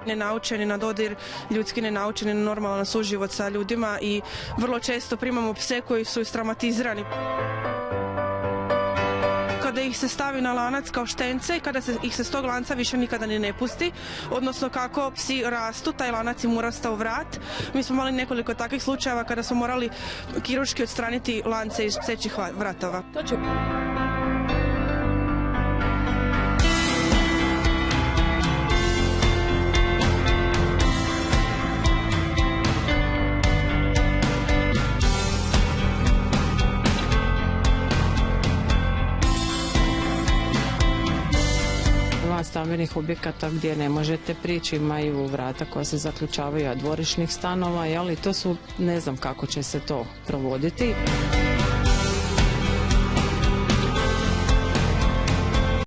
Nenaučeni na dodir ljudski, nenaučeni na normalan suživot sa ljudima i vrlo često primamo pse koji su istraumatizirani. Kada ih se stavi na lanac kao štence i kada ih se s tog lanca više nikada ni ne pusti, odnosno kako psi rastu, taj lanac im urasta u vrat. Mi smo imali nekoliko takvih slučajeva kada smo morali kirurški odstraniti lance iz psećih vratova. Stambenih objekata gdje ne možete prići, imaju vrata koja se zaključavaju, a dvorišnih stanova, ali to su, ne znam kako će se to provoditi.